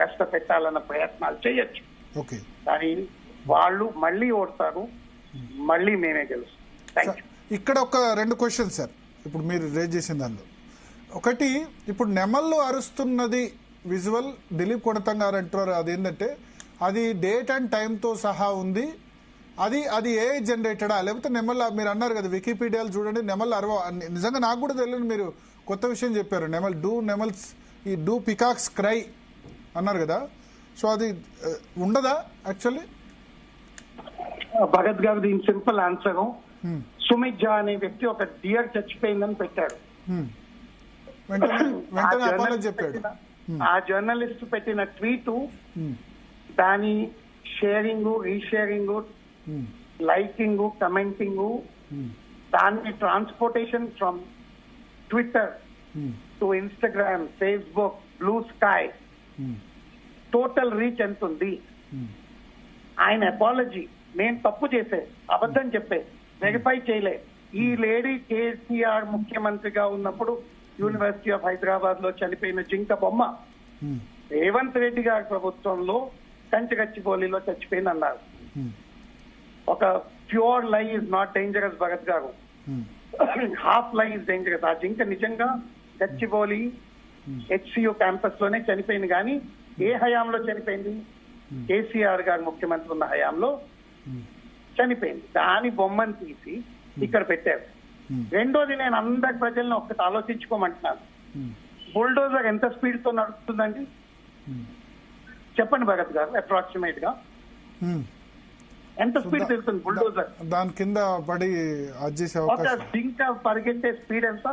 కష్టపెట్టాలన్న ప్రయత్నాలు చేయొచ్చు. ఓకే, కానీ వాళ్ళు మళ్ళీ ఓడతారు, మళ్ళీ మేమే గెలుస్తాం. ఇక్కడ ఒక 2 క్వశ్చన్స్ సార్ ఇప్పుడు మీరు రేజ్ చేసిన దానిలో. ఒకటి, ఇప్పుడు నెమళ్ళు అరుస్తున్నది విజువల్ దిలీప్ కొడతంగా గారు అంటున్నారు, అదేంటంటే అది డేట్ అండ్ టైంతో సహా ఉంది, అది ఏ జనరేటెడా లేకపోతే నెమల్ మీరు అన్నారు కదా వికీపీడియాలు చూడండి నెమల్ నిజంగా నాకు కూడా తెలియదు, మీరు కొత్త విషయం చెప్పారు. నెమల్స్ ఈ డూ పికాక్స్ క్రై అన్నారు కదా, సో అది ఉండదా యాక్చువల్లీ? భగత్ గారు దీని సింపుల్ ఆన్సర్, సుమిత్ ఝా అనే వ్యక్తి ఒక డియర్ చచ్చిపోయిందని పెట్టాడు. ఆ జర్నలిస్ట్ పెట్టిన ట్వీట్, దాని షేరింగ్, రీషేరింగ్, లైకింగ్, కమెంటింగ్, దాన్ని transportation from Twitter to Instagram, Facebook, blue sky, total reach ఎంత ఉంది? ఆయన అపాలజీ, నేను తప్పు చేసే, అబద్ధం చెప్పే, వెరిఫై చేయలే. ఈ లేడీ కేసీఆర్ ముఖ్యమంత్రిగా ఉన్నప్పుడు యూనివర్సిటీ ఆఫ్ హైదరాబాద్ లో చనిపోయిన జింక బొమ్మ రేవంత్ రెడ్డి గారి ప్రభుత్వంలో కంచగచ్చిబౌలిలో చచ్చిపోయింది అన్నారు. ఒక ప్యూర్ లై ఇస్ నాట్ డేంజరస్ భగత్ గారు, హాఫ్ లై ఇస్ డేంజరస్. ఆ జింక నిజంగా గచ్చిబౌలి హెచ్సియు క్యాంపస్ లోనే చనిపోయింది. కానీ ఏ హయాంలో చనిపోయింది? కేసీఆర్ గారు ముఖ్యమంత్రి ఉన్న హయాంలో చనిపోయింది. దాని బొమ్మను తీసి ఇక్కడ పెట్టారు. రెండోది, నేను అందరి ప్రజలను ఒక్కటి ఆలోచించుకోమంటున్నాను. బుల్డోజర్ ఎంత స్పీడ్ తో నడుస్తుందండి చెప్పండి భగత్ గారు, అప్రాక్సిమేట్ గా ఎంత స్పీడ్ తిరుగుతుంది బుల్డోజర్? దాని కింద పడి ఒక జింక పరిగెట్టే స్పీడ్ ఎంత?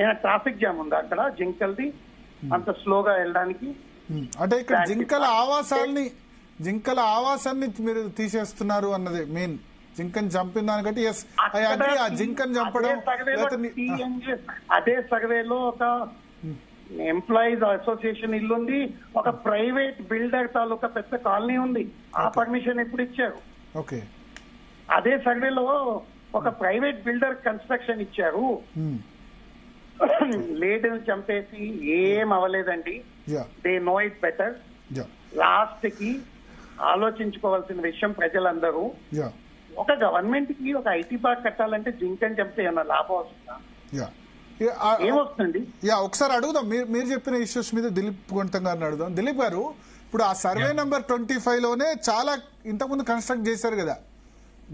ఏమైనా ట్రాఫిక్ జామ్ ఉందా అక్కడ జింకల్ది అంత స్లోగా వెళ్ళడానికి? అంటే ఇక్కడ జింకల ఆవాసాన్ని మీరు తీసేస్తున్నారు అన్నది మెయిన్. జింకని చంపిన దానికంటే ఎస్ ఐ అగ్రీ, ఆ జింకని చంపడం. అదే సర్వేలో ఒక ఎంప్లాయీస్ అసోసియేషన్ ఇల్లు ఉంది, ఒక ప్రైవేట్ బిల్డర్ తాలూకా పెద్ద కాలనీ ఉంది. ఆ పర్మిషన్ ఎప్పుడు ఇచ్చారు? ఓకే, అదే సర్వేలో ఒక ప్రైవేట్ బిల్డర్ కన్స్ట్రక్షన్ ఇచ్చారు. లేడీని చంపేసి ఏం అవ్వలేదండి. They know it better. Last కి ఆలోచించుకోవాల్సిన విషయం ప్రజలందరూ, ఒక గవర్నమెంట్ కి ఒక ఐటీ పార్క్ కట్టాలంటే జింకని చంపితే ఏమన్నా లాభం వస్తుందా? ఏమొస్తుంది? ఒకసారి అడుగుదాం, మీరు చెప్పిన ఇష్యూస్ మీద దిలీప్ కొడతంగా గారిని అడుగుదాం. దిలీప్ గారు, ఇప్పుడు ఆ సర్వే నెంబర్ 25 లోనే చాలా ఇంతకుముందు కన్స్ట్రక్ట్ చేశారు కదా,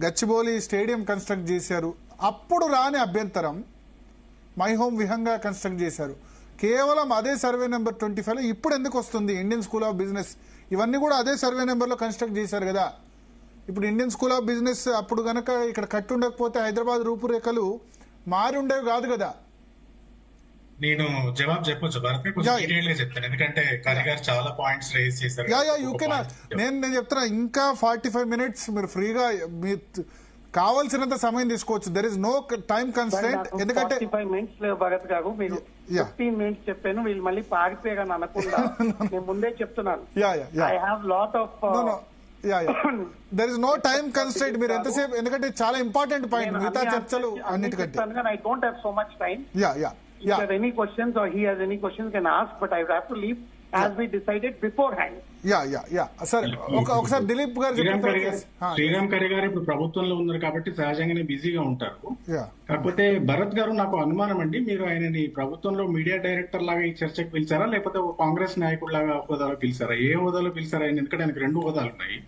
గచ్చిబౌలి స్టేడియం కన్స్ట్రక్ట్ చేశారు. అప్పుడు రాని అభ్యంతరం మై హోమ్ విహంగా కన్స్ట్రక్ట్ చేశారు. కేవలం అదే సర్వే నెంబర్ 25 లో ఇప్పుడు ఎందుకు వస్తుంది? ఇండియన్ స్కూల్ ఆఫ్ బిజినెస్ ఇవన్నీ కూడా అదే సర్వే నెంబర్లో కన్స్ట్రక్ట్ చేశారు కదా. ఇప్పుడు ఇండియన్ స్కూల్ ఆఫ్ బిజినెస్ అప్పుడు గనక ఇక్కడ కట్టి ఉండకపోతే హైదరాబాద్ రూపురేఖలు మారి ఉండేవి కాదు కదా. నేను జవాబు చెప్పొచ్చు భరత్, చెప్తాను ఎందుకంటే కరిగారు చాలా పాయింట్స్ రేస్ చేశారు. నేను చెప్తున్నా, ఇంకా 45 minutes మీరు ఫ్రీగా కావాల్సినంత సమయం తీసుకోవచ్చు. There is no time constraint. ఎందుకంటే 45 minutes లేవు భరత్ గారు, మీరు 15 minutes చెప్పాను, వీళ్ళు మళ్ళీ పారిపోయారని అనకుండా నేను ముందే చెప్తున్నాను. I have lot of there is no time constraint. మీరు ఎంతసేపు, ఎందుకంటే చాలా ఇంపార్టెంట్ పాయింట్ మిగతా చర్చలు అన్నిటికంటే. I don't have so much time. If you have any questions or he has any questions can ask, but I have to leave as we decided beforehand. సరే, ఒకసారి దిలీప్ గారు శ్రీరామ్ కరి గారు ఇప్పుడు ప్రభుత్వంలో ఉన్నారు కాబట్టి సహజంగానే బిజీగా ఉంటారు. కాకపోతే భరత్ గారు, నాకు అనుమానం అండి, మీరు ఆయనని ప్రభుత్వంలో మీడియా డైరెక్టర్ లాగా ఈ చర్చకు పిలిచారా, లేకపోతే ఒక కాంగ్రెస్ నాయకుడు లాగా హోదాలో పిలిచారా? ఏ హోదాలో పిలిచారా ఆయన? ఎందుకంటే ఆయనకు 2 హోదాలు ఉన్నాయి.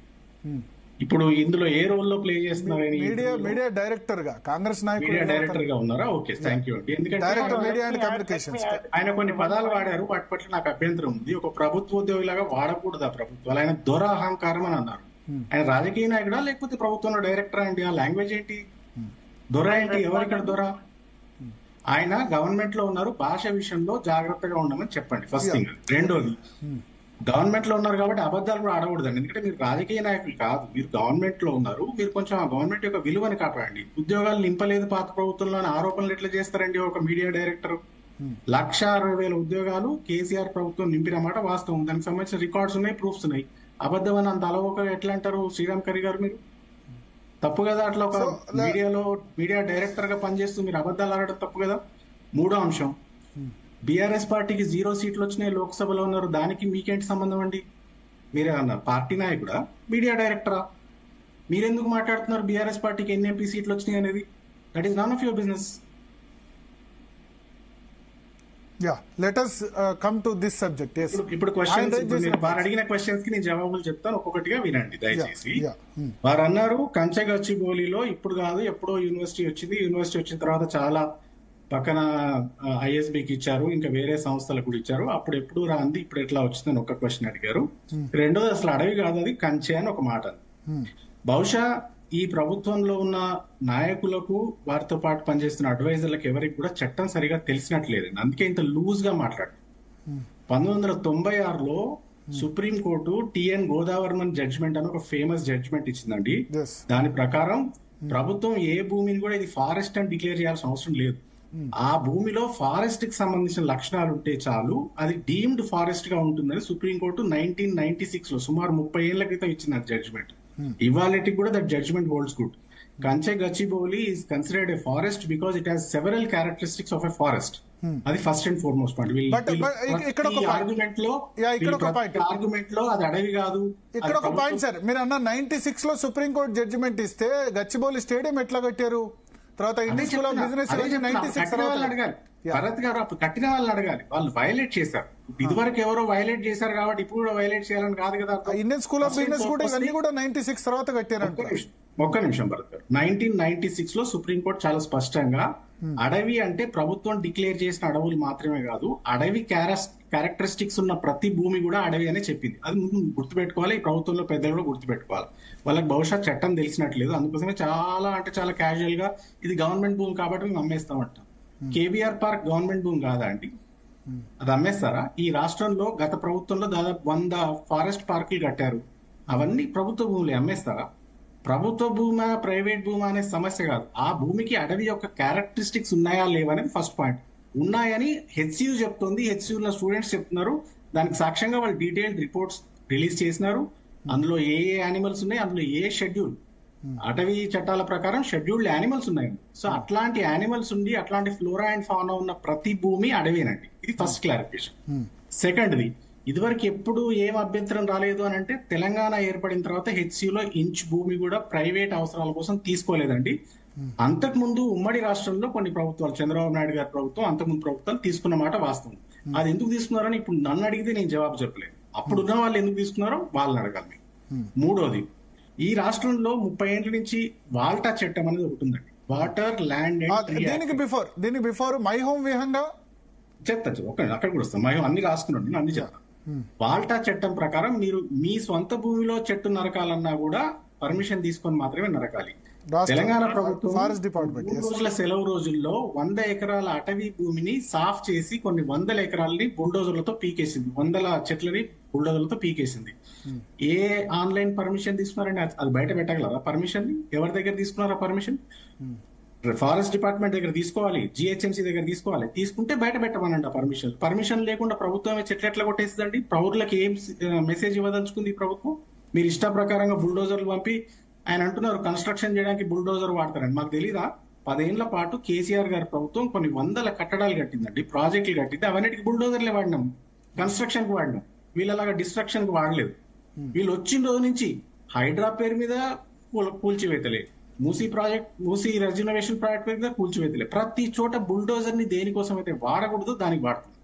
ఇప్పుడు ఇందులో ఏ రోల్ లో ప్లే చేస్తున్నారు? మీడియా డైరెక్టర్ గా, కాంగ్రెస్ నాయకుడు మీడియా డైరెక్టర్ గా ఉన్నారా? ఓకే, థ్యాంక్ యూ అండి. ఎందుకంటే ఆయన కొన్ని పదాలు వాడారు, వాటి పట్ల నాకు అభ్యంతరం ఉంది. ఒక ప్రభుత్వ ఉద్యోగిలాగా వాడకూడదు ఆ ప్రభుత్వాలు. ఆయన దొర అహంకారం అని అన్నారు. ఆయన రాజకీయ నాయకుడా లేకపోతే ప్రభుత్వంలో డైరెక్టర్ అండి? ఆ లాంగ్వేజ్ ఏంటి? దొర ఏంటి? ఎవరిక్కడ దొర? ఆయన గవర్నమెంట్ లో ఉన్నారు, భాష విషయంలో జాగ్రత్తగా ఉండమని చెప్పండి ఫస్ట్ థింగ్. రెండోది, గవర్నమెంట్ లో ఉన్నారు కాబట్టి అబద్ధాలు కూడా ఆడకూడదండి. ఎందుకంటే మీరు రాజకీయ నాయకులు కాదు, మీరు గవర్నమెంట్ లో ఉన్నారు. మీరు కొంచెం ఆ గవర్నమెంట్ యొక్క విలువని కాపాడండి. ఉద్యోగాలు నింపలేదు పాత ప్రభుత్వంలో ఆరోపణలు ఎట్లా చేస్తారండి ఒక మీడియా డైరెక్టర్? 1,60,000 ఉద్యోగాలు కేసీఆర్ ప్రభుత్వం నింపిన మాట వాస్తవం. దానికి సంబంధించిన రికార్డ్స్ ఉన్నాయి, ప్రూఫ్స్ ఉన్నాయి. అబద్ధం అని అంత అలవోక ఎట్లా అంటారు శ్రీరామ్ కరి గారు? మీరు తప్పు కదా. అట్లా ఒక మీడియా డైరెక్టర్ గా పనిచేస్తూ మీరు అబద్ధాలు ఆడడం తప్పు కదా. 3వ అంశం, బీఆర్ఎస్ పార్టీకి 0 సీట్లు వచ్చినాయి, లోక్సభలో ఉన్నారు, దానికి మీకేంటి సంబంధం అండి? మీరే అన్నారు పార్టీ నాయకుడా, మీడియా డైరెక్టరా? మీరెందుకు మాట్లాడుతున్నారు బీఆర్ఎస్ పార్టీకి ఎన్ని ఎంపీ సీట్లు వచ్చినాయి అనేది? That is none of your business. Let us come to this subject. Yes. ఇప్పుడు క్వశ్చన్స్, వారు అడిగిన క్వశ్చన్స్ కి నేను జవాబులు చెప్తాను, ఒక్కొక్కటిగా వినండి దయచేసి. వారు అన్నారు కంచగచ్చిబౌలిలో ఇప్పుడు కాదు ఎప్పుడో యూనివర్సిటీ వచ్చింది, యూనివర్సిటీ వచ్చిన తర్వాత చాలా పక్కన ఐఎస్బికి ఇచ్చారు, ఇంకా వేరే సంస్థలకు కూడా ఇచ్చారు, అప్పుడు ఎప్పుడు రాంది ఇప్పుడు ఎట్లా వచ్చిందని ఒక క్వశ్చన్ అడిగారు. రెండోది అసలు అడవి కాదు అది కంచె అని ఒక మాట. బహుశా ఈ ప్రభుత్వంలో ఉన్న నాయకులకు వారితో పాటు పనిచేస్తున్న అడ్వైజర్లకు ఎవరికి కూడా చట్టం సరిగా తెలిసినట్లేదు, అందుకే ఇంత లూజ్ గా మాట్లాడు. 1996లో సుప్రీంకోర్టు టిఎన్ గోదావరిమన్ జడ్జిమెంట్ అని ఒక ఫేమస్ జడ్జిమెంట్ ఇచ్చిందండి. దాని ప్రకారం ప్రభుత్వం ఏ భూమిని కూడా ఇది ఫారెస్ట్ అని డిక్లేర్ చేయాల్సిన అవసరం లేదు. ఆ భూమిలో ఫారెస్ట్ కి సంబంధించిన లక్షణాలు ఉంటే చాలు, అది డీమ్డ్ ఫారెస్ట్ గా ఉంటుందని సుప్రీంకోర్టు 1996 లో సుమారు 30 ఏళ్ల క్రితం ఇచ్చిన జడ్జిమెంట్. ఇవాళకి కూడా that judgement holds good. Kancha Gachibowli is considered a forest because it has several characteristics of a forest. అది first and foremost point. Argument లో అది అడవి కాదు. ఇక్కడ ఒక పాయింట్ సార్, మీరు అన్న 96 లో సుప్రీంకోర్టు జడ్జిమెంట్ ఇస్తే గచ్చిబౌలి స్టేడియం ఎట్లా కట్టారు? తర్వాత ఇండియన్ స్కూల్ ఆఫ్ బిజినెస్ అడగాలి భరత్ గారు, అప్పుడు కట్టిన వాళ్ళని అడగాలి. వాళ్ళు వైలేట్ చేశారు, ఇదివరకు ఎవరో వైలేట్ చేశారు కాబట్టి ఇప్పుడు కూడా వైలేట్ చేయాలని కాదు కదా. ఇండియన్ స్కూల్ ఆఫ్ బిజినెస్ కూడా ఇవన్నీ కూడా 96 తర్వాత కట్టారంట. ఒక్క నిమిషం భరత్ గారు, 1996 లో సుప్రీంకోర్టు చాలా స్పష్టంగా అడవి అంటే ప్రభుత్వం డిక్లేర్ చేసిన అడవులు మాత్రమే కాదు, అడవి క్యారెక్టరిస్టిక్స్ ఉన్న ప్రతి భూమి కూడా అడవి అనే చెప్పింది. అది ముందు గుర్తుపెట్టుకోవాలి, ఈ ప్రభుత్వంలో పెద్దలు కూడా గుర్తుపెట్టుకోవాలి. వాళ్ళకి బహుశా చట్టం తెలిసినట్లేదు, అందుకోసమే చాలా అంటే చాలా క్యాజువల్ గా ఇది గవర్నమెంట్ భూమి కాబట్టి మేము అమ్మేస్తామంట. కేబీఆర్ పార్క్ గవర్నమెంట్ భూమి కాదా అండి? అది అమ్మేస్తారా? ఈ రాష్ట్రంలో గత ప్రభుత్వంలో దాదాపు 100 ఫారెస్ట్ పార్కులు కట్టారు, అవన్నీ ప్రభుత్వ భూములు, అమ్మేస్తారా? ప్రభుత్వ భూమా ప్రైవేట్ భూమా అనే సమస్య కాదు, ఆ భూమికి అడవి యొక్క క్యారెక్టరిస్టిక్స్ ఉన్నాయా లేవా అనేది ఫస్ట్ పాయింట్. ఉన్నాయని హెచ్సియు చెప్తుంది, హెచ్సియులో స్టూడెంట్స్ చెప్తున్నారు, దానికి సాక్ష్యంగా వాళ్ళు డీటెయిల్డ్ రిపోర్ట్స్ రిలీజ్ చేసినారు. అందులో ఏ యానిమల్స్ ఉన్నాయి, అందులో ఏ షెడ్యూల్, అటవీ చట్టాల ప్రకారం షెడ్యూల్డ్ యానిమల్స్ ఉన్నాయి. సో అట్లాంటి యానిమల్స్ ఉండి అట్లాంటి ఫ్లోరా అండ్ ఫానా ఉన్న ప్రతి భూమి అడవేనండి. ఇది ఫస్ట్ క్లారిఫికేషన్. సెకండ్ది, ఇదివరకు ఎప్పుడు ఏం అభ్యంతరం రాలేదు అని అంటే తెలంగాణ ఏర్పడిన తర్వాత హెచ్సియులో ఇంచ్ భూమి కూడా ప్రైవేట్ అవసరాల కోసం తీసుకోలేదండి. అంతకుముందు ఉమ్మడి రాష్ట్రంలో కొన్ని ప్రభుత్వాలు, చంద్రబాబు నాయుడు గారి ప్రభుత్వం, అంతకుముందు ప్రభుత్వాలు తీసుకున్న మాట వాస్తవం. అది ఎందుకు తీసుకున్నారని ఇప్పుడు నన్ను అడిగితే నేను జవాబు చెప్పలేదు. అప్పుడున్న వాళ్ళు ఎందుకు తీసుకున్నారో వాళ్ళని అడగాలి. మూడోది, ఈ రాష్ట్రంలో 30 ఏళ్ల నుంచి వాల్టా చట్టం అనేది ఒకటి ఉందండి, వాటర్ ల్యాండ్ అండ్ దీనికి బిఫోర్ మై హోమ్ విహంగా చెప్తాను, అక్కడ కూడా వస్తాను. మై హోమ్ అన్ని రాస్తున్నాను, నేను అన్ని చెప్తాను. వాల్టా చట్టం ప్రకారం మీరు మీ స్వంత భూమిలో చెట్టు నరకాలన్నా కూడా పర్మిషన్ తీసుకొని మాత్రమే నరకాలి. తెలంగాణ ప్రభుత్వం 3 రోజుల సెలవు రోజుల్లో 100 ఎకరాల అటవీ భూమిని సాఫ్ చేసి కొన్ని 100 ఎకరాలని బుల్డోజర్లతో పీకేసింది, 100 చెట్లని బుల్డోజర్లతో పీకేసింది. ఏ ఆన్లైన్ పర్మిషన్ తీసుకున్నారండి? అది బయట పెట్టగలరా పర్మిషన్? ఎవరి దగ్గర తీసుకున్నారా పర్మిషన్? ఫారెస్ట్ డిపార్ట్మెంట్ దగ్గర తీసుకోవాలి, జిహెచ్ఎంసీ దగ్గర తీసుకోవాలి, తీసుకుంటే బయట పెట్టమనండి పర్మిషన్. పర్మిషన్ లేకుండా ప్రభుత్వమే చెట్లు ఎట్లా కొట్టేస్తుందండి? పౌరులకు ఏం మెసేజ్ ఇవ్వదలుచుకుంది ఈ ప్రభుత్వం? మీరు ఇష్ట ప్రకారంగా బుల్డోజర్లు పంపి, ఆయన అంటున్నారు కన్స్ట్రక్షన్ చేయడానికి బుల్డోజర్ వాడతారని. మాకు తెలీదా? 10 ఏళ్ల పాటు కేసీఆర్ గారి ప్రభుత్వం కొన్ని 100 కట్టడాలు కట్టిందండి, ప్రాజెక్టులు కట్టింది, అవన్నిటికి బుల్డోజర్లే వాడినాం, కన్స్ట్రక్షన్ కి వాడినాం. వీళ్ళలాగా డిస్ట్రక్షన్ కి వాడలేదు. వీళ్ళు వచ్చిన రోజు నుంచి హైడ్రా పేరు మీద కూల్చివేతలే, మూసీ రెజ్యునవేషన్ ప్రాజెక్ట్ పేరు మీద కూల్చివేతలే, ప్రతి చోట బుల్డోజర్ ని దేనికోసం అయితే వాడకూడదు దానికి వాడుతుంది.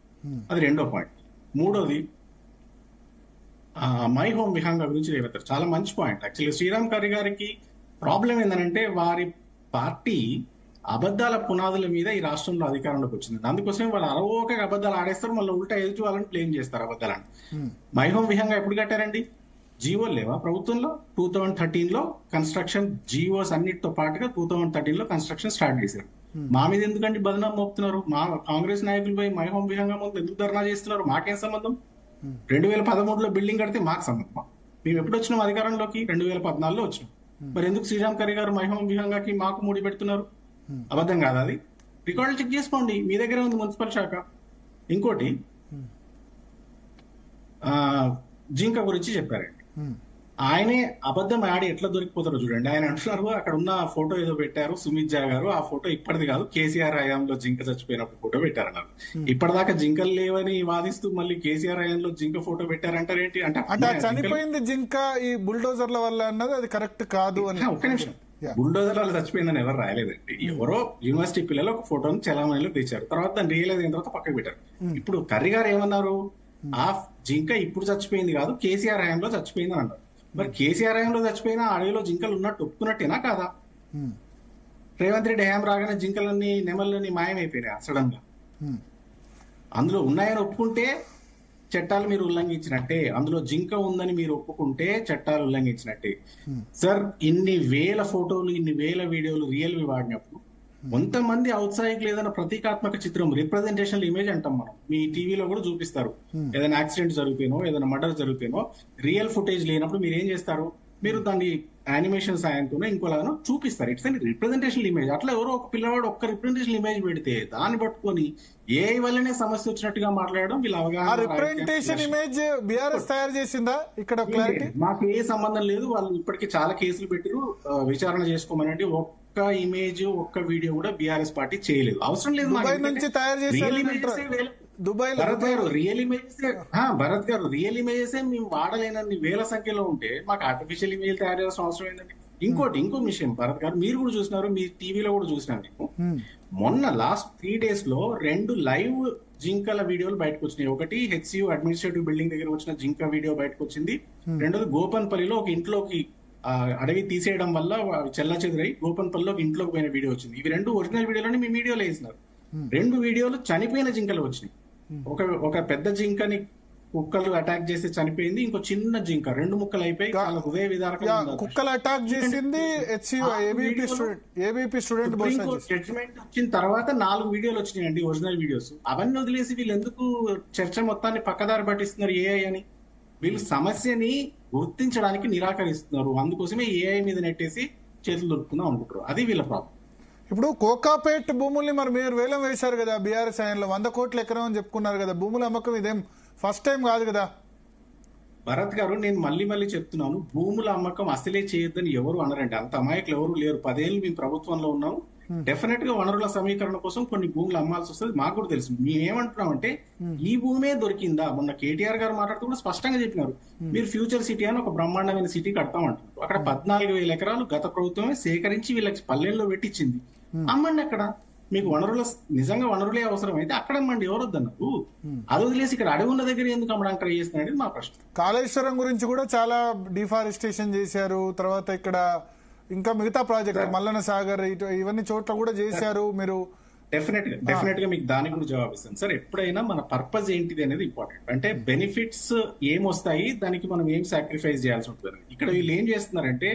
అది రెండో పాయింట్. మూడోది, మై హోమ్ విహంగా గురించి రేవతారు, చాలా మంచి పాయింట్. యాక్చువల్లీ శ్రీరామ్ కర్రీ గారికి ప్రాబ్లం ఏంటంటే వారి పార్టీ అబద్దాల పునాదుల మీద ఈ రాష్ట్రంలో అధికారంలోకి వచ్చింది. అందుకోసం వాళ్ళు అరవోక అబద్దాలు ఆడేస్తారు, మళ్ళీ ఉల్టా ఎదుటి వాళ్ళని బ్లేమ్ చేస్తారు అబద్దాలని. మై హోమ్ విహంగా ఎప్పుడు కట్టారండి? జీవోలు లేవా ప్రభుత్వంలో? 2013లో కన్స్ట్రక్షన్ జీవోస్ అన్నిటితో పాటుగా 2013లో కన్స్ట్రక్షన్ స్టార్ట్ చేశారు. మా మీద ఎందుకండి బదనాం మోపుతున్నారు? మా కాంగ్రెస్ నాయకులు పోయి మై హోమ్ విహంగా ముందు ఎందుకు ధర్నా చేస్తున్నారు? మాకేం సంబంధం? 2013లో బిల్డింగ్ కడితే మాకు సంబంధం? మేము ఎప్పుడు వచ్చినాం అధికారంలోకి? 2014లో వచ్చినాం. మరి ఎందుకు శ్రీరామ్ కర్రీ గారు మై హోమ్ విహంగాకి మాకు ముడి పెడుతున్నారు? అబద్ధం కాదు అది? రికార్డులు చెక్ చేసుకోండి, మీ దగ్గర ఉంది మున్సిపల్ శాఖ. ఇంకోటి, జింక గురించి చెప్పారండి. ఆయనే అబద్ధం ఆడి ఎట్లా దొరికిపోతారో చూడండి. ఆయన అంటున్నారు అక్కడ ఉన్న ఫోటో ఏదో పెట్టారు సుమిత్ జా గారు, ఆ ఫోటో ఇప్పటిది కాదు, కేసీఆర్ హయాంలో జింక చచ్చిపోయినప్పుడు ఫోటో పెట్టారన్నారు. ఇప్పటిదాకా జింకలు లేవని వాదిస్తూ మళ్ళీ కేసీఆర్ హయాంలో జింక ఫోటో పెట్టారంటారేంటి? అంటే చనిపోయింది జింక ఈ బుల్డోజర్ల వల్ల అన్నది అది కరెక్ట్ కాదు అని. ఒక్క నిమిషం, బుల్డోజర్ వాళ్ళు చచ్చిపోయిందని ఎవరు రాయలేదండి. ఎవరో యూనివర్సిటీ పిల్లలు ఒక ఫోటోని చలామణిలో తెచ్చారు, తర్వాత దాన్ని రియలైజ్ అయిన తర్వాత పక్కకు పెట్టారు. ఇప్పుడు కర్రీ గారు ఏమన్నారు, ఆ జింక ఇప్పుడు చచ్చిపోయింది కాదు, కేసీఆర్ హయాంలో చచ్చిపోయింది అని అన్నారు. మరి కేసీఆర్ హయాంలో చచ్చిపోయినా అడవిలో జింకలు ఉన్నట్టు ఒప్పుకున్నట్టేనా కాదా? రేవంత్ రెడ్డి హయాం రాగానే జింకలన్నీ నెమళ్ళని మాయమైపోయినాయి సడన్ గా. అందులో ఉన్నాయని ఒప్పుకుంటే చట్టాలు మీరు ఉల్లంఘించినట్టే, అందులో జింక ఉందని మీరు ఒప్పుకుంటే చట్టాలు ఉల్లంఘించినట్టే. సార్, ఇన్ని వేల ఫోటోలు, ఇన్ని వేల వీడియోలు రియల్వి వాడినప్పుడు కొంతమంది ఔత్సాహికులు ఏదైనా ప్రతీకాత్మక చిత్రం, రిప్రజెంటేషన్ ఇమేజ్ అంటాం మనం, మీ టీవీలో కూడా చూపిస్తారు. ఏదైనా యాక్సిడెంట్ జరిగిపోయినో, ఏదైనా మర్డర్ జరిగిపోయినో రియల్ ఫుటేజ్ లేనప్పుడు మీరు ఏం చేస్తారు, మీరు దాన్ని యానిమేషన్ సాయంతోనే ఇంకోలాగానో చూపిస్తారు. It's and representation image. అట్లా ఎవరో ఒక పిల్లవాడు ఒక్క రిప్రజెంటేషన్ ఇమేజ్ పెడితే దాన్ని పట్టుకొని ఏ వల్లనే సమస్య వచ్చినట్టుగా మాట్లాడడం వీళ్ళ అవగాహన. రిప్రజెంటేషన్ ఇమేజ్ బీఆర్ఎస్ తయారు చేసిందా? ఇక్కడ క్లారిటీ మాకు ఏ సంబంధం లేదు. వాళ్ళు ఇప్పటికీ చాలా కేసులు పెట్టిరు, విచారణ చేసుకోమనండి. ఒక్క ఇమేజ్, ఒక్క వీడియో కూడా బీఆర్ఎస్ పార్టీ చేయలేదు, అవసరం లేదు. దుబాయ్ నుంచి తయారు చేశారు. భరత్ గారు రియల్ ఇమేజెస్ మేము వాడలేనన్ని వేల సంఖ్యలో ఉంటే మాకు ఆర్టిఫిషియల్ ఇమేజ్ తయారు చేయాల్సిన అవసరం ఏంటండి? ఇంకో విషయం భరత్ గారు, మీరు కూడా చూసినారు, మీ టీవీలో కూడా చూసినాను నేను. మొన్న లాస్ట్ 3 days లో 2 లైవ్ జింకల వీడియోలు బయటకు వచ్చినాయి. ఒకటి హెచ్సియు అడ్మినిస్ట్రేటివ్ బిల్డింగ్ దగ్గర వచ్చిన జింక వీడియో బయటకు వచ్చింది. రెండోది గోపన్పల్లిలో ఒక ఇంట్లోకి అడవి తీసేయడం వల్ల చెల్లా చెదురై గోపన్పల్లిలో ఒక ఇంట్లోకి పోయిన వీడియో వచ్చింది. ఇవి 2 ఒరిజినల్ వీడియోలని మీ వీడియోలో వేసినారు. 2 వీడియోలు చనిపోయిన జింకలు వచ్చినాయి. ఒక పెద్ద జింకని కుక్కలు అటాక్ చేసి చనిపోయింది, ఇంకో చిన్న జింక 2 ముక్కలు అయిపోయి హృదయ విదారకం. కుక్కలు అటాక్ చేసింది ఏబీపీ స్టూడెంట్. జడ్జిమెంట్ వచ్చిన తర్వాత 4 వీడియోలు వచ్చినాయండి, ఒరిజినల్ వీడియోస్. అవన్నీ వదిలేసి వీళ్ళు ఎందుకు చర్చ మొత్తాన్ని పక్కదారి పట్టిస్తున్నారు ఏఐ అని? వీళ్ళు సమస్యని గుర్తించడానికి నిరాకరిస్తున్నారు, అందుకోసమే ఏఐ మీద నెట్టేసి చేతులు దొరుకుతుందాం అనుకుంటారు. అది వీళ్ళ ప్రాబ్లం. ఇప్పుడు కోకాపేట్ భూముల్ని మరి మీరు వేలం వేశారు కదా బీఆర్ఎస్ హయాంలో, 100 కోట్ల ఎకరం అని చెప్పుకున్నారు కదా. భూముల అమ్మకం ఇదేం ఫస్ట్ టైం కాదు కదా భరత్ గారు. నేను మళ్ళీ చెప్తున్నాను, భూముల అమ్మకం అసలే చేయొద్దని ఎవరు అనరండి. అంత అమాయకులు ఎవరు లేరు. 10 ఏళ్ళు మేము ప్రభుత్వంలో ఉన్నాం. డెఫినెట్ గా వనరుల సమీకరణ కోసం కొన్ని భూములు అమ్మాల్సి వస్తుంది, మాకు కూడా తెలుసు. మేమేమంటున్నామంటే ఈ భూమే దొరికిందా? మొన్న కేటీఆర్ గారు మాట్లాడుతూ కూడా స్పష్టంగా చెప్పినారు, మీరు ఫ్యూచర్ సిటీ అని ఒక బ్రహ్మాండమైన సిటీ కడతామంటున్నారు. అక్కడ 14,000 ఎకరాలు గత ప్రభుత్వమే సేకరించి వీళ్ళకి పల్లెల్లో పెట్టించింది. అమ్మండి అక్కడ. మీకు నిజంగా వనరులే అవసరం అయితే అక్కడ అమ్మండి, ఎవరు వద్దన్నారు. అది వదిలేసి ఇక్కడ అడవి ఉన్న దగ్గర ఎందుకు అమ్మడానికి ట్రై చేస్తున్నారనేది మా ప్రశ్న. కాళేశ్వరం గురించి కూడా చాలా డిఫారెస్టేషన్ చేశారు, తర్వాత ఇక్కడ ఇంకా మిగతా ప్రాజెక్ట్ మల్లన సాగర్ ఇవన్నీ చోట్ల కూడా చేశారు మీరు. డెఫినెట్ గా మీకు దానికి కూడా జవాబు ఇస్తాను సార్. ఎప్పుడైనా మన పర్పస్ ఏంటిది అనేది ఇంపార్టెంట్. అంటే బెనిఫిట్స్ ఏమొస్తాయి, దానికి మనం ఏం సాక్రిఫైస్ చేయాల్సి ఉంటుంది. ఇక్కడ వీళ్ళు ఏం చేస్తున్నారంటే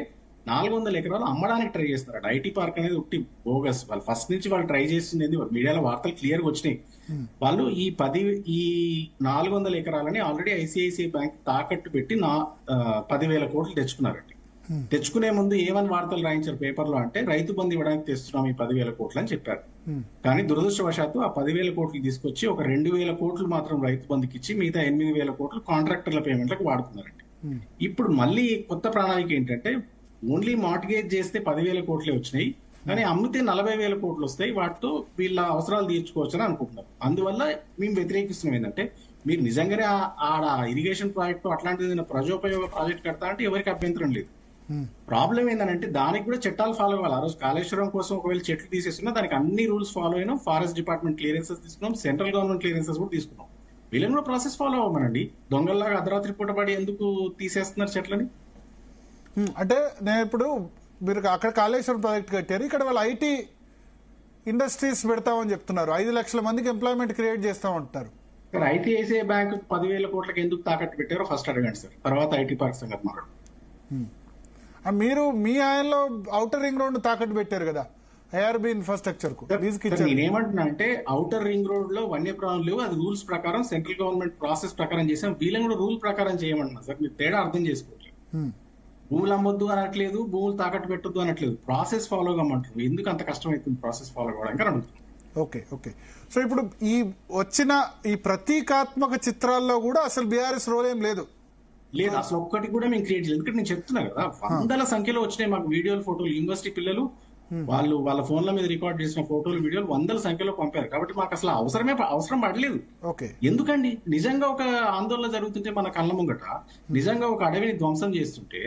400 ఎకరాలు అమ్మడానికి ట్రై చేస్తున్నారు. ఐటీ పార్క్ అనేది ఒకటి బోగస్. వాళ్ళు ఫస్ట్ నుంచి వాళ్ళు ట్రై చేస్తుంది, మీడియాలో వార్తలు క్లియర్ గా వచ్చినాయి. వాళ్ళు ఈ 400 ఎకరాలని ఆల్రెడీ ఐసిఐసిఐ బ్యాంక్ తాకట్టు పెట్టి 10,000 కోట్లు తెచ్చుకున్నారండి. తెచ్చుకునే ముందు ఏమని వార్తలు రాయించారు పేపర్లో అంటే, రైతు బంధు ఇవ్వడానికి తెస్తున్నాం ఈ 10,000 కోట్లు అని చెప్పారు. కానీ దురదృష్టవశాత్తు ఆ 10,000 కోట్లు తీసుకొచ్చి ఒక 2,000 కోట్లు మాత్రం రైతు బంధుకి ఇచ్చి మిగతా 8,000 కోట్లు కాంట్రాక్టర్ల పేమెంట్లకు వాడుతున్నారండి. ఇప్పుడు మళ్ళీ కొత్త ప్రణాళిక ఏంటంటే, ఓన్లీ మార్టిగేజ్ చేస్తే 10,000 కోట్లే వచ్చినాయి, కానీ అమ్మితే 40,000 కోట్లు వస్తాయి, వాటితో వీళ్ళ అవసరాలు తీర్చుకోవచ్చు అని అనుకుంటున్నారు. అందువల్ల మేము వ్యతిరేకిస్తున్నాం ఏంటంటే, మీరు నిజంగానే ఆడ ఇరిగేషన్ ప్రాజెక్ట్ అట్లాంటిది ప్రజోపయోగ ప్రాజెక్ట్ కడతా అంటే ఎవరికి అభ్యంతరం లేదు. ప్రాబ్లం ఏంటంటే దానికి కూడా చట్టాలు ఫాలో అవ్వాలి. ఆ రోజు కాళేశ్వరం కోసం ఒకవేళ చెట్లు తీసేస్తున్నా దానికి అన్ని రూల్స్ ఫాలో అయినాం, ఫారెస్ట్ డిపార్ట్మెంట్ క్లియరెన్సెస్ తీసుకున్నాం, సెంట్రల్ గవర్నమెంట్ క్లియరెన్సెస్ కూడా తీసుకున్నాం. వీళ్ళని కూడా ప్రాసెస్ ఫాలో అవ్వమనండి. దొంగల్లాగా అర్ధరాత్రి పూట పడి ఎందుకు తీసేస్తున్నారు చెట్లని? అంటే నేను ఇప్పుడు మీరు అక్కడ కాళేశ్వరం ప్రాజెక్ట్ కట్టారు, ఇక్కడ వాళ్ళు ఐటీ ఇండస్ట్రీస్ పెడతామని చెప్తున్నారు, 5 లక్షల మందికి ఎంప్లాయ్మెంట్ క్రియేట్ చేస్తామంటారు. ఐటీఐసిఐ బ్యాంక్ 10,000 కోట్లకి ఎందుకు తాకట్టు పెట్టారో ఫస్ట్ అడగండి సార్, తర్వాత ఐటీ పార్క్ సంగతి మాట్లాడు. మీరు మీ ఆయనలో ఔటర్ రింగ్ రోడ్ తాకట్టు పెట్టారు కదా ఐఆర్బి ఇన్ఫ్రాస్ట్రక్చర్ కు. నేనేమంటున్నా అంటే ఔటర్ రింగ్ రోడ్ లో వన్యప్రాణులు లేవు, అది రూల్స్ ప్రకారం సెంట్రల్ గవర్నమెంట్ ప్రాసెస్ ప్రకారం చేసాం. వీళ్ళని కూడా రూల్ ప్రకారం చేయమంటున్నా సార్. మీరు తేడా అర్థం చేసుకోవట్లేదు. భూములు అమ్మొద్దు అనట్లేదు, భూములు తాకట్టు పెట్టొద్దు అనట్లేదు, ప్రాసెస్ ఫాలో కమ్మంటారు. ఎందుకు అంత కష్టం అవుతుంది ప్రాసెస్ ఫాలో కావడానికి అని అడుగుతున్నాం. ఓకే. సో ఇప్పుడు ఈ వచ్చిన ఈ ప్రతీకాత్మక చిత్రాల్లో కూడా అసలు బీఆర్ఎస్ రోల్ ఏం లేదు. లేదు అసలు ఒక్కటి కూడా మేము క్రియేట్ చేయలేదు. ఎందుకంటే నేను చెప్తున్నా కదా, వందల సంఖ్యలో వచ్చినాయి మాకు వీడియోలు, ఫోటోలు. యూనివర్సిటీ పిల్లలు వాళ్ళు వాళ్ళ ఫోన్ల మీద రికార్డ్ చేసిన ఫోటోలు, వీడియోలు వందల సంఖ్యలో పంపారు. కాబట్టి మాకు అసలు అవసరం పడలేదు. ఓకే, ఎందుకండి నిజంగా ఒక ఆందోళన జరుగుతుంటే మన కళ్ళ ముంగట, నిజంగా ఒక అడవిని ధ్వంసం చేస్తుంటే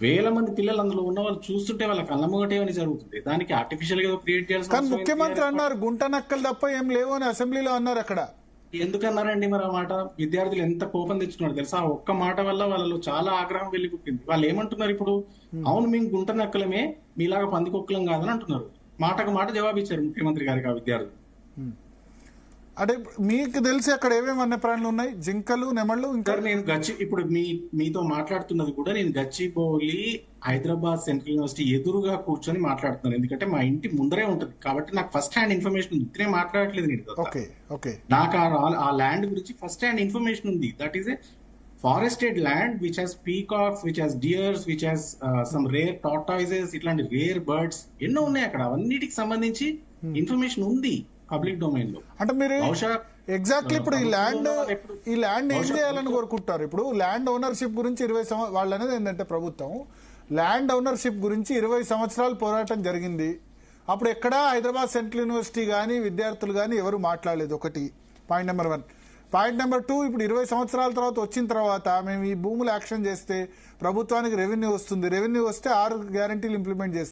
వేల మంది పిల్లలు అందులో ఉన్న వాళ్ళు చూస్తుంటే వాళ్ళ కళ్ళ ముంగట ఏమని జరుగుతుంది? దానికి ఆర్టిఫిషియల్ గా ఏదో క్రియేట్ చేయాల్సిన కానీ అవసరం ముఖ్యమంత్రి అన్నారు గుంట నక్కలు తప్ప ఏం లేవు అని అసెంబ్లీలో అన్నారు. అక్కడ ఎందుకన్నారండి మరి ఆ మాట? విద్యార్థులు ఎంత కోపం తెచ్చుకున్నారు తెలుసా? ఆ ఒక్క మాట వల్ల వాళ్ళలో చాలా ఆగ్రహం వెళ్లిపుట్టింది. వాళ్ళు ఏమంటున్నారు ఇప్పుడు? అవును మేము గుంట నక్కలమే, మీలాగా పందికొక్కలం కాదని అంటున్నారు. మాటకు మాట జవాబు ఇచ్చారు ముఖ్యమంత్రి గారికి ఆ విద్యార్థులు. అంటే మీకు తెలిసి అక్కడ ఏమేమి వన్యప్రాణులు ఉన్నాయి? జింకలు, నెమళ్ళు, ఇంకా నేను ఇప్పుడు మీతో మాట్లాడుతున్నది కూడా నేను గచ్చిబౌలి హైదరాబాద్ సెంట్రల్ యూనివర్సిటీ ఎదురుగా కూర్చొని మాట్లాడుతున్నాను. ఎందుకంటే మా ఇంటి ముందరే ఉంటుంది కాబట్టి నాకు ఫస్ట్ హ్యాండ్ ఇన్ఫర్మేషన్ ఉంది. ఇతనే మాట్లాడట్లేదు నేను. నాకు ఆ ల్యాండ్ గురించి ఫస్ట్ హ్యాండ్ ఇన్ఫర్మేషన్ ఉంది. That is a forested land which has peacocks, which has deers, which has some rare tortoises, ఇట్లాంటి రేర్ బర్డ్స్ ఎన్నో ఉన్నాయి అక్కడ. అవన్నిటికి సంబంధించి ఇన్ఫర్మేషన్ ఉంది పబ్లిక్ డొమైన్ లో. అంటే మీరు ఎగ్జాక్ట్లీ ఇప్పుడు ఈ ల్యాండ్ ఏం చేయాలని కోరుకుంటారు? ఇప్పుడు ల్యాండ్ ఓనర్షిప్ గురించి 20 వాళ్ళు అనేది ఏంటంటే ప్రభుత్వం ల్యాండ్ ఓనర్షిప్ గురించి 20 సంవత్సరాలు పోరాటం జరిగింది. అప్పుడు ఎక్కడా హైదరాబాద్ సెంట్రల్ యూనివర్సిటీ కానీ విద్యార్థులు కానీ ఎవరు మాట్లాడలేదు. ఒకటి పాయింట్ నెంబర్ 1. పాయింట్ నెంబర్ 2, ఇప్పుడు 20 సంవత్సరాల తర్వాత వచ్చిన తర్వాత మేము ఈ భూములు యాక్షన్ చేస్తే ప్రభుత్వానికి రెవెన్యూ వస్తుంది. రెవెన్యూ వస్తే 6 గ్యారంటీలు ఇంప్లిమెంట్ చేస్తాం.